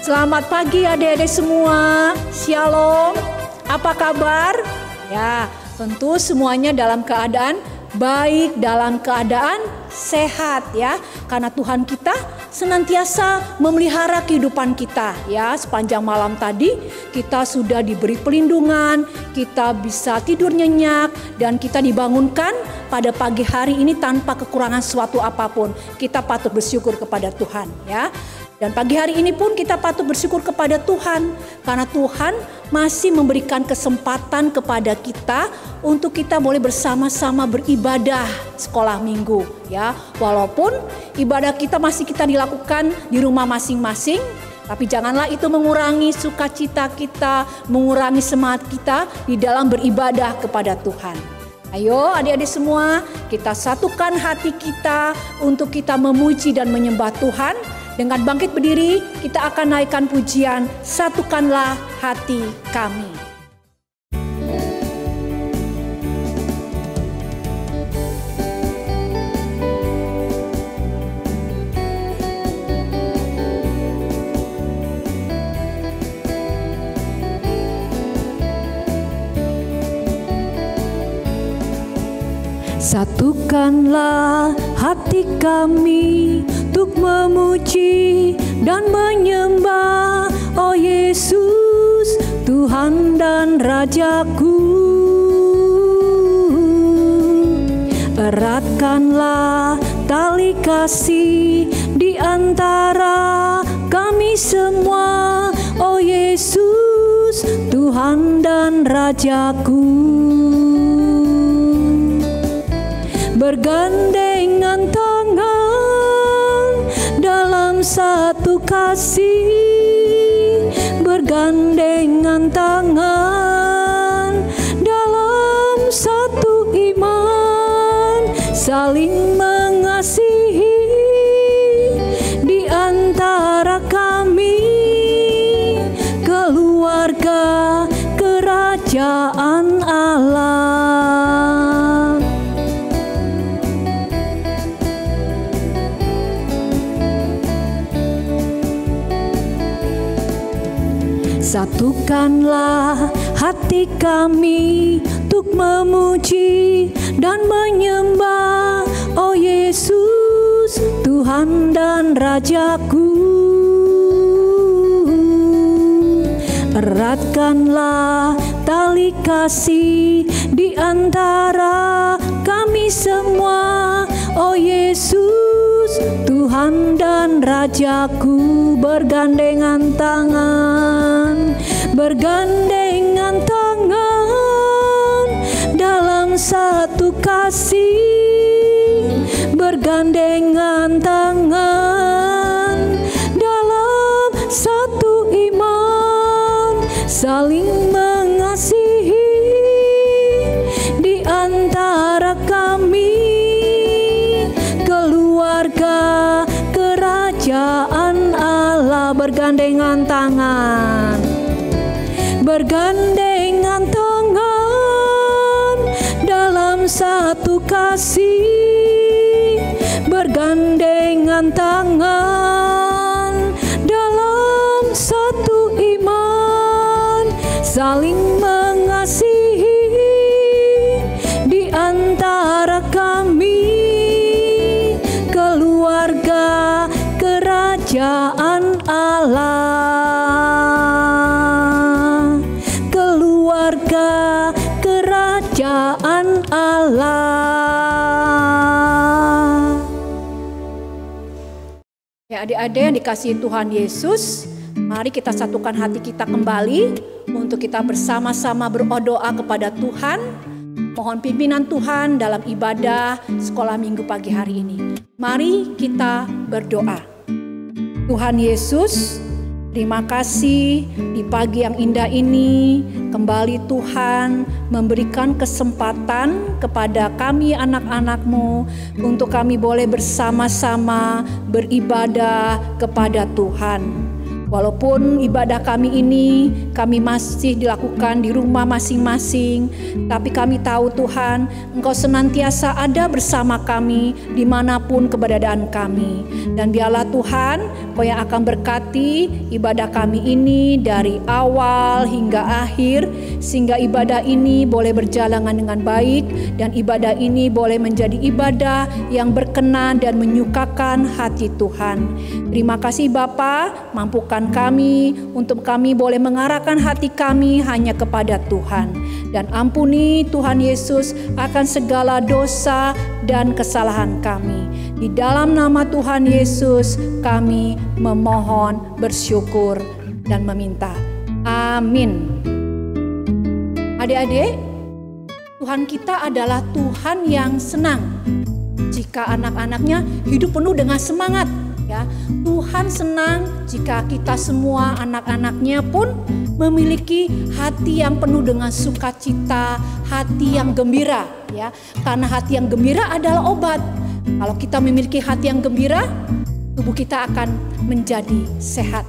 Selamat pagi adik-adik semua. Shalom. Apa kabar? Ya, tentu semuanya dalam keadaan baik, dalam keadaan sehat ya. Karena Tuhan kita senantiasa memelihara kehidupan kita ya. Sepanjang malam tadi kita sudah diberi pelindungan, kita bisa tidur nyenyak, dan kita dibangunkan pada pagi hari ini tanpa kekurangan suatu apapun. Kita patut bersyukur kepada Tuhan ya. Dan pagi hari ini pun kita patut bersyukur kepada Tuhan, karena Tuhan masih memberikan kesempatan kepada kita untuk kita boleh bersama-sama beribadah sekolah minggu ya. Walaupun ibadah kita masih kita dilakukan di rumah masing-masing, tapi janganlah itu mengurangi sukacita kita, mengurangi semangat kita di dalam beribadah kepada Tuhan. Ayo adik-adik semua, kita satukan hati kita untuk kita memuji dan menyembah Tuhan. Dengan bangkit berdiri, kita akan naikkan pujian, satukanlah hati kami. Satukanlah hati kami untuk memuji dan menyembah, oh Yesus, Tuhan dan Rajaku. Eratkanlah tali kasih di antara kami semua, oh Yesus, Tuhan dan Rajaku. Bergandengan tangan dalam satu kasih, bergandengan tangan dalam satu iman, saling mengasihi di antara kami, keluarga kerajaan Allah. Satukanlah hati kami untuk memuji dan menyembah, oh Yesus, Tuhan dan Rajaku. Eratkanlah tali kasih di antara kami semua, oh Yesus, Tuhan dan Rajaku. Bergandengan tangan, bergandengan tangan dalam satu kasih, bergandengan tangan dalam satu iman, saling mengasihi di antara kami, keluarga kerajaan Allah. Bergandengan tangan, bergandengan tangan dalam satu kasih, bergandengan tangan dalam satu iman, saling mengasihi di antara kami, keluarga kerajaan Allah, keluarga kerajaan Allah. Ya adik-adik yang dikasihi Tuhan Yesus, mari kita satukan hati kita kembali untuk kita bersama-sama berdoa kepada Tuhan. Mohon pimpinan Tuhan dalam ibadah sekolah minggu pagi hari ini. Mari kita berdoa. Tuhan Yesus, terima kasih di pagi yang indah ini. Kembali Tuhan memberikan kesempatan kepada kami anak-anak-Mu untuk kami boleh bersama-sama beribadah kepada Tuhan. Walaupun ibadah kami ini kami masih dilakukan di rumah masing-masing, tapi kami tahu Tuhan, Engkau senantiasa ada bersama kami dimanapun keberadaan kami. Dan biarlah Tuhan, Engkau yang akan berkati ibadah kami ini dari awal hingga akhir, sehingga ibadah ini boleh berjalan dengan baik, dan ibadah ini boleh menjadi ibadah yang berkenan dan menyukakan hati Tuhan. Terima kasih Bapa, mampukan kami untuk kami boleh mengarahkan hati kami hanya kepada Tuhan. Dan ampuni Tuhan Yesus akan segala dosa dan kesalahan kami. Di dalam nama Tuhan Yesus kami memohon, bersyukur dan meminta. Amin. Adik-adik, Tuhan kita adalah Tuhan yang senang jika anak-anaknya hidup penuh dengan semangat. Ya, Tuhan senang jika kita semua anak-anaknya pun memiliki hati yang penuh dengan sukacita, hati yang gembira, ya. Karena hati yang gembira adalah obat. Kalau kita memiliki hati yang gembira, tubuh kita akan menjadi sehat.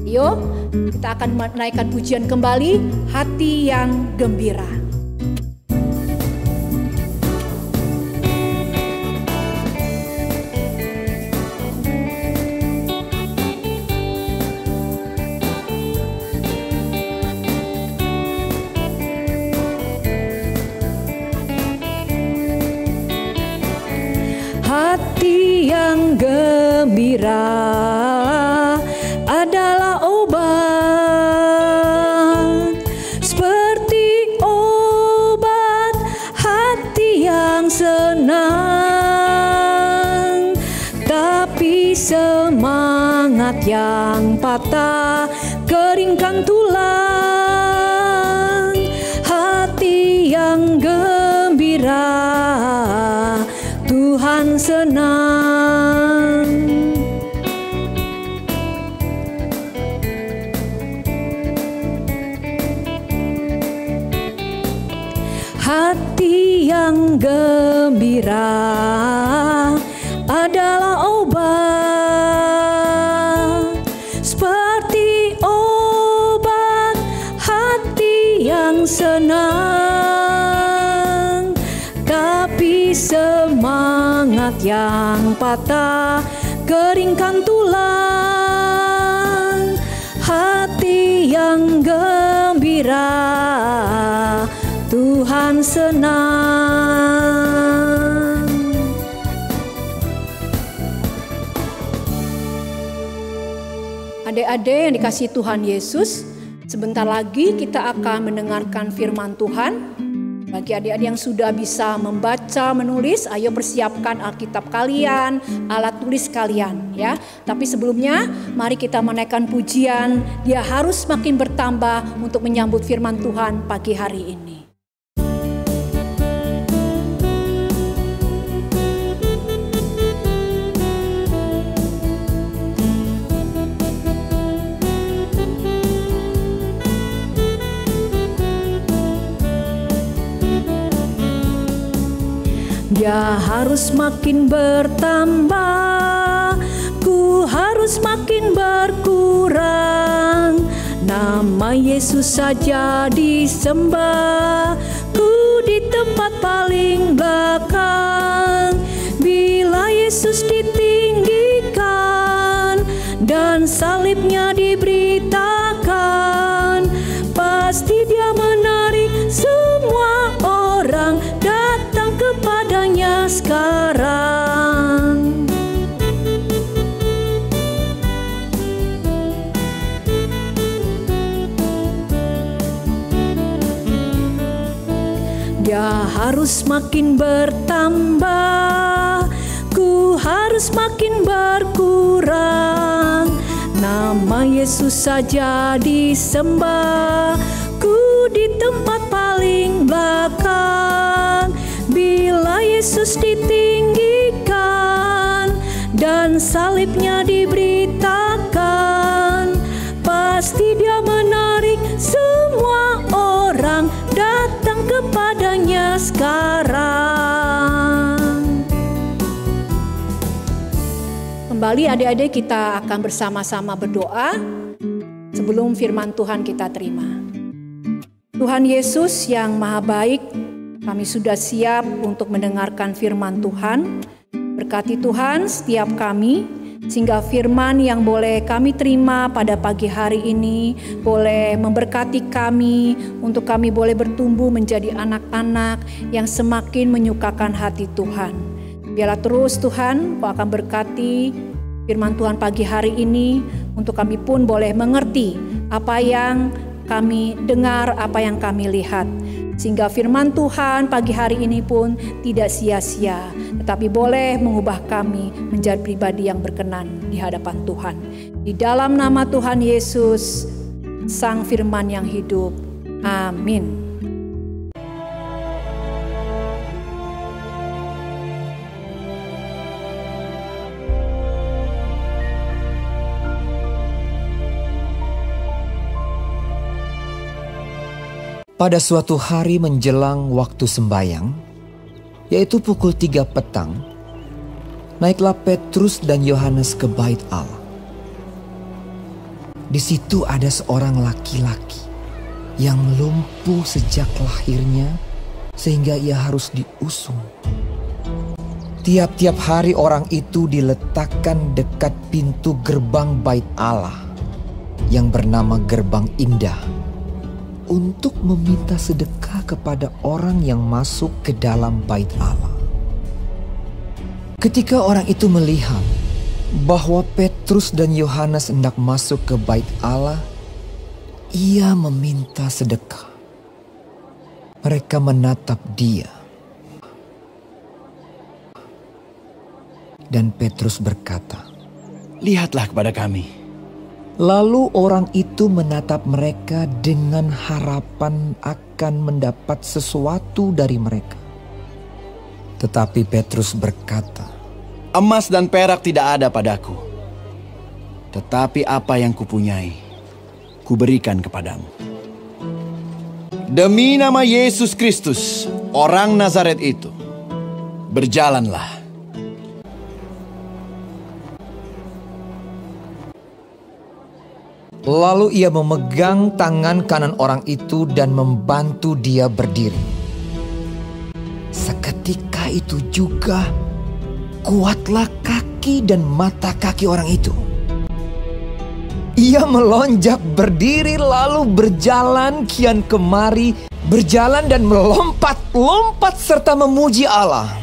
Yuk, kita akan menaikkan pujian kembali, hati yang gembira. Hati yang gembira adalah obat, seperti obat hati yang senang. Tapi semangat yang patah keringkan tulang. Hati yang gembira Tuhan senang. Hati yang gembira adalah obat, seperti obat hati yang senang. Tapi semangat yang patah keringkan tulang. Hati yang gembira Tuhan senang. Adik-adik yang dikasihi Tuhan Yesus, sebentar lagi kita akan mendengarkan firman Tuhan. Bagi adik-adik yang sudah bisa membaca, menulis, ayo persiapkan Alkitab kalian, alat tulis kalian, ya. Tapi sebelumnya, mari kita menaikkan pujian. Dia harus makin bertambah untuk menyambut firman Tuhan pagi hari ini. Dia harus makin bertambah, ku harus makin berkurang. Nama Yesus saja disembah, ku di tempat paling belakang. Bila Yesus ditinggikan dan salibnya diberitakan, pasti dia menarik semua orang datang kepadanya sekarang. Dia harus makin bertambah, ku harus makin berkurang. Nama Yesus saja disembah, ku di tempat paling belakang. Bila Yesus ditinggikan dan salibnya diberitakan, pasti dia menarik semua orang datang kepadanya sekarang. Kembali adik-adik kita akan bersama-sama berdoa. sebelum firman Tuhan kita terima. Tuhan Yesus yang Maha Baik, kami sudah siap untuk mendengarkan firman Tuhan. Berkati Tuhan setiap kami, sehingga firman yang boleh kami terima pada pagi hari ini boleh memberkati kami, untuk kami boleh bertumbuh menjadi anak-anak yang semakin menyukakan hati Tuhan. Biarlah terus Tuhan Kau akan berkati firman Tuhan pagi hari ini, untuk kami pun boleh mengerti apa yang kami dengar, apa yang kami lihat. Sehingga firman Tuhan pagi hari ini pun tidak sia-sia, tetapi boleh mengubah kami menjadi pribadi yang berkenan di hadapan Tuhan. Di dalam nama Tuhan Yesus, Sang Firman yang hidup. Amin. Pada suatu hari menjelang waktu sembayang, yaitu pukul 3 petang, naiklah Petrus dan Yohanes ke bait Allah. Di situ ada seorang laki-laki yang lumpuh sejak lahirnya, sehingga ia harus diusung. Tiap-tiap hari orang itu diletakkan dekat pintu gerbang bait Allah yang bernama Gerbang Indah, untuk meminta sedekah kepada orang yang masuk ke dalam bait Allah. Ketika orang itu melihat bahwa Petrus dan Yohanes hendak masuk ke bait Allah, ia meminta sedekah. Mereka menatap dia. Dan Petrus berkata, "Lihatlah kepada kami." Lalu orang itu menatap mereka dengan harapan akan mendapat sesuatu dari mereka. Tetapi Petrus berkata, "Emas dan perak tidak ada padaku, tetapi apa yang kupunyai, kuberikan kepadamu. Demi nama Yesus Kristus, orang Nazaret itu, berjalanlah." Lalu ia memegang tangan kanan orang itu dan membantu dia berdiri. Seketika itu juga kuatlah kaki dan mata kaki orang itu. Ia melonjak berdiri lalu berjalan kian kemari, berjalan dan melompat-lompat serta memuji Allah.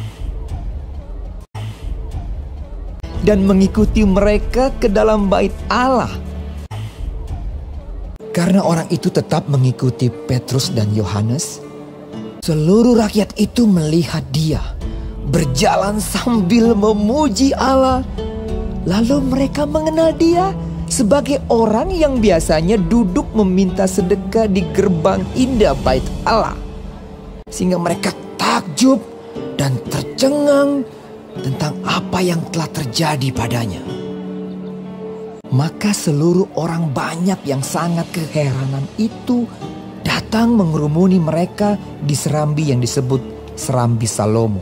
Dan mengikuti mereka ke dalam bait Allah. Karena orang itu tetap mengikuti Petrus dan Yohanes, seluruh rakyat itu melihat dia berjalan sambil memuji Allah. Lalu mereka mengenal dia sebagai orang yang biasanya duduk meminta sedekah di gerbang indah bait Allah. Sehingga mereka takjub dan tercengang tentang apa yang telah terjadi padanya. Maka seluruh orang banyak yang sangat keheranan itu datang mengerumuni mereka di serambi yang disebut Serambi Salomo.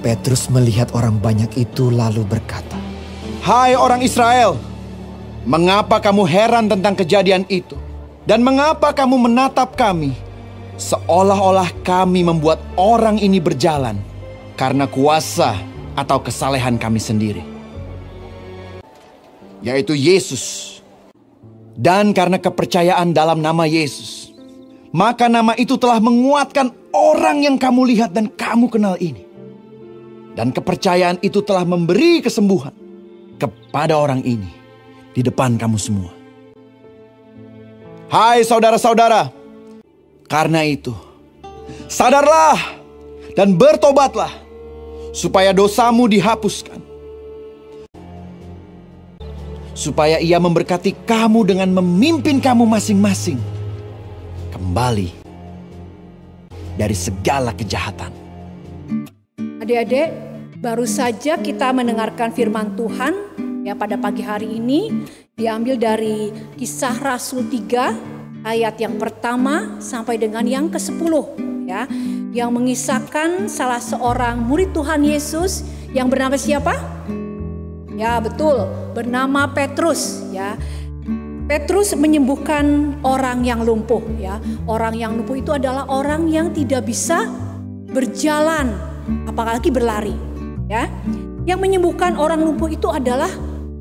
Petrus melihat orang banyak itu lalu berkata, "Hai orang Israel, mengapa kamu heran tentang kejadian itu? Dan mengapa kamu menatap kami seolah-olah kami membuat orang ini berjalan karena kuasa atau kesalehan kami sendiri? Yaitu Yesus. Dan karena kepercayaan dalam nama Yesus, maka nama itu telah menguatkan orang yang kamu lihat dan kamu kenal ini. Dan kepercayaan itu telah memberi kesembuhan kepada orang ini di depan kamu semua. Hai saudara-saudara, karena itu sadarlah dan bertobatlah supaya dosamu dihapuskan, supaya Ia memberkati kamu dengan memimpin kamu masing-masing kembali dari segala kejahatan." Adik-adik, baru saja kita mendengarkan firman Tuhan ya pada pagi hari ini, diambil dari Kisah Rasul 3 ayat yang pertama sampai dengan yang ke-10 ya, yang mengisahkan salah seorang murid Tuhan Yesus yang bernama siapa? Ya betul, bernama Petrus ya. Petrus menyembuhkan orang yang lumpuh ya. Orang yang lumpuh itu adalah orang yang tidak bisa berjalan, apalagi berlari ya. Yang menyembuhkan orang lumpuh itu adalah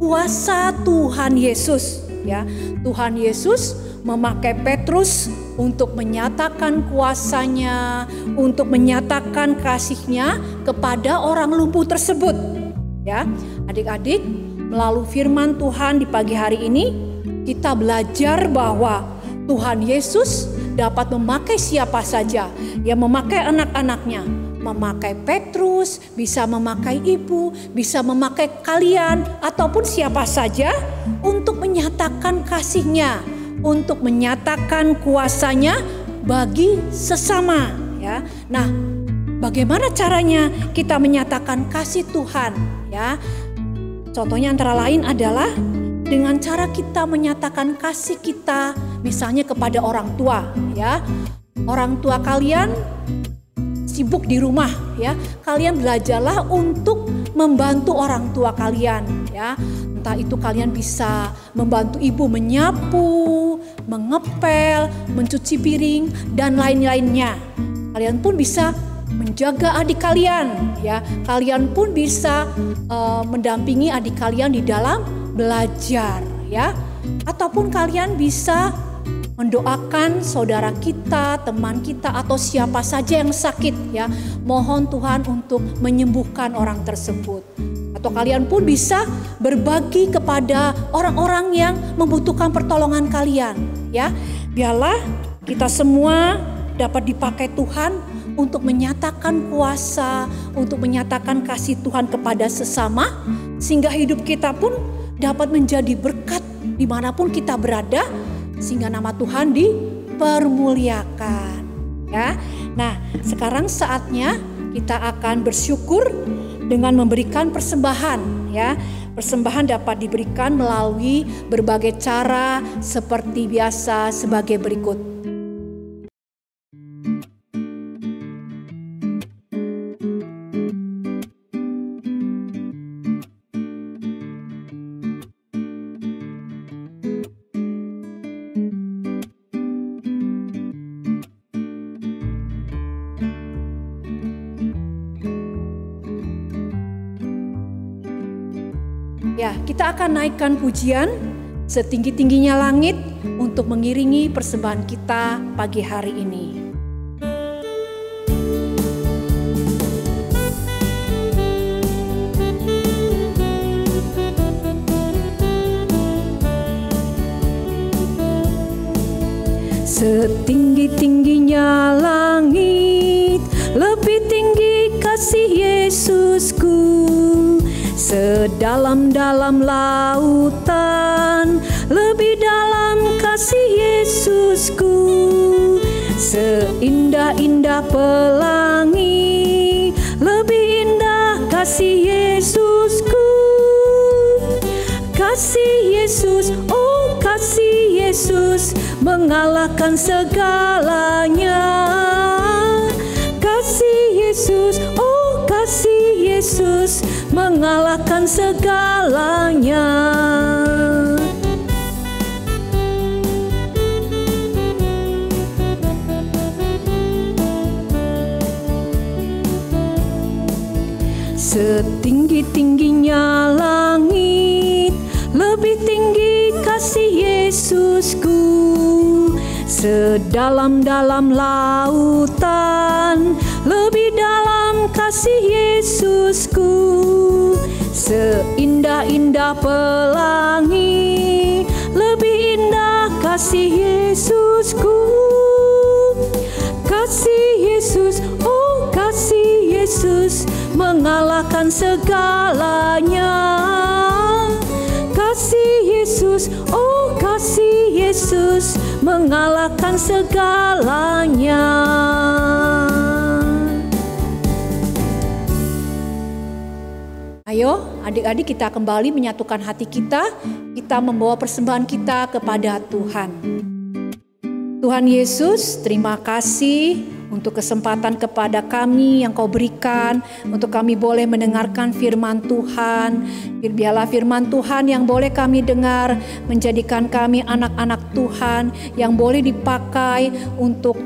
kuasa Tuhan Yesus ya. Tuhan Yesus memakai Petrus untuk menyatakan kuasanya, untuk menyatakan kasih-Nya kepada orang lumpuh tersebut ya. Adik-adik, melalui firman Tuhan di pagi hari ini kita belajar bahwa Tuhan Yesus dapat memakai siapa saja, ya, memakai anak-anaknya, memakai Petrus, bisa memakai ibu, bisa memakai kalian ataupun siapa saja untuk menyatakan kasih-Nya, untuk menyatakan kuasanya bagi sesama ya. Nah, bagaimana caranya kita menyatakan kasih Tuhan ya? Contohnya antara lain adalah dengan cara kita menyatakan kasih kita misalnya kepada orang tua ya. Orang tua kalian sibuk di rumah ya. Kalian belajarlah untuk membantu orang tua kalian ya. Entah itu kalian bisa membantu ibu menyapu, mengepel, mencuci piring dan lain-lainnya. Kalian pun bisa menjaga adik kalian ya. Kalian pun bisa mendampingi adik kalian di dalam belajar ya. Ataupun kalian bisa mendoakan saudara kita, teman kita atau siapa saja yang sakit ya. Mohon Tuhan untuk menyembuhkan orang tersebut. Atau kalian pun bisa berbagi kepada orang-orang yang membutuhkan pertolongan kalian ya. Biarlah kita semua dapat dipakai Tuhan untuk menyatakan kuasa, untuk menyatakan kasih Tuhan kepada sesama, sehingga hidup kita pun dapat menjadi berkat dimanapun kita berada, sehingga nama Tuhan dipermuliakan ya. Nah, sekarang saatnya kita akan bersyukur dengan memberikan persembahan ya. Persembahan dapat diberikan melalui berbagai cara seperti biasa sebagai berikut. Ya, kita akan naikkan pujian setinggi-tingginya langit untuk mengiringi persembahan kita pagi hari ini. Setinggi-tingginya langit, lebih tinggi kasih Yesusku. Sedalam-dalam lautan, lebih dalam kasih Yesusku. Seindah-indah pelangi, lebih indah kasih Yesusku. Kasih Yesus, oh kasih Yesus, mengalahkan segalanya. Kasih Yesus, oh kasih Yesus, mengalahkan segalanya. Setinggi-tingginya langit, lebih tinggi kasih Yesusku. Sedalam-dalam lautan, lebih dalam kasih Yesusku. Seindah-indah pelangi, lebih indah kasih Yesusku. Kasih Yesus, oh kasih Yesus, mengalahkan segalanya. Kasih Yesus, oh kasih Yesus, mengalahkan segalanya. Ayo adik-adik, kita kembali menyatukan hati kita membawa persembahan kita kepada Tuhan. Tuhan Yesus, terima kasih untuk kesempatan kepada kami yang Kau berikan, untuk kami boleh mendengarkan firman Tuhan. Biarlah firman Tuhan yang boleh kami dengar menjadikan kami anak-anak Tuhan yang boleh dipakai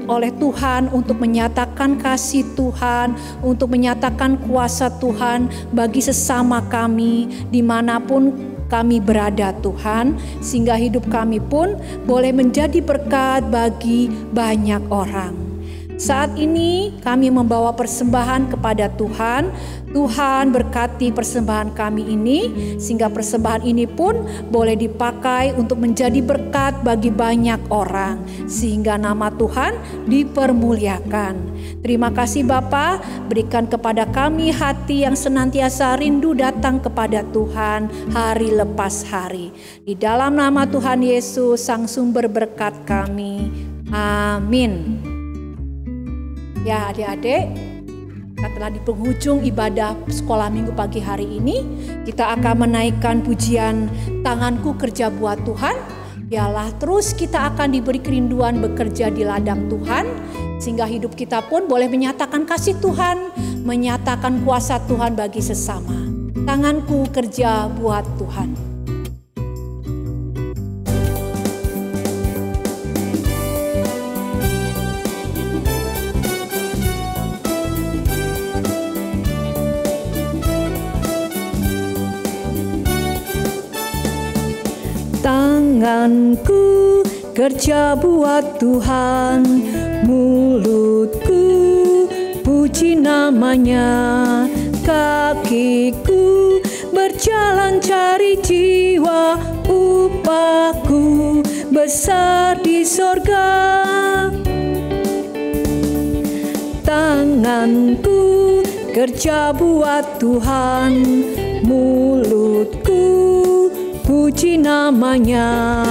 oleh Tuhan untuk menyatakan kasih Tuhan, untuk menyatakan kuasa Tuhan bagi sesama kami dimanapun kami berada Tuhan, sehingga hidup kami pun boleh menjadi berkat bagi banyak orang. Saat ini kami membawa persembahan kepada Tuhan. Tuhan berkati persembahan kami ini, sehingga persembahan ini pun boleh dipakai untuk menjadi berkat bagi banyak orang, sehingga nama Tuhan dipermuliakan. Terima kasih Bapa, berikan kepada kami hati yang senantiasa rindu datang kepada Tuhan hari lepas hari. Di dalam nama Tuhan Yesus, Sang Sumber berkat kami. Amin. Ya adik-adik, kita telah di penghujung ibadah sekolah minggu pagi hari ini. Kita akan menaikkan pujian Tanganku Kerja Buat Tuhan. Biarlah terus kita akan diberi kerinduan bekerja di ladang Tuhan, sehingga hidup kita pun boleh menyatakan kasih Tuhan, menyatakan kuasa Tuhan bagi sesama. Tanganku kerja buat Tuhan. Tanganku kerja buat Tuhan, mulutku puji namanya, kakiku berjalan cari jiwa, upahku besar di sorga. Tanganku kerja buat Tuhan, mulutku puji namanya,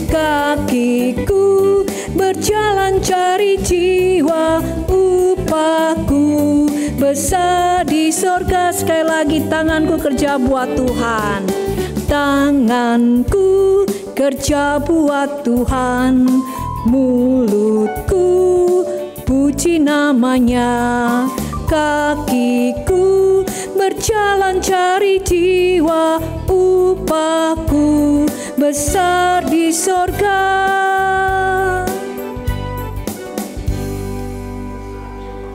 kakiku berjalan cari jiwa, upahku besar di sorga. Sekali lagi, tanganku kerja buat Tuhan. Tanganku kerja buat Tuhan, mulutku puji namanya, kakiku berjalan cari jiwa, upahku besar di sorga.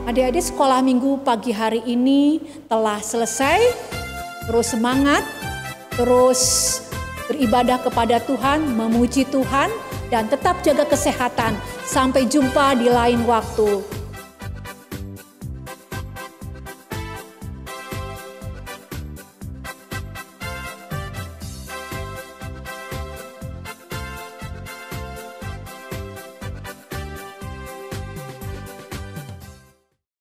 Adik-adik, sekolah minggu pagi hari ini telah selesai. Terus semangat, terus beribadah kepada Tuhan, memuji Tuhan, dan tetap jaga kesehatan. Sampai jumpa di lain waktu.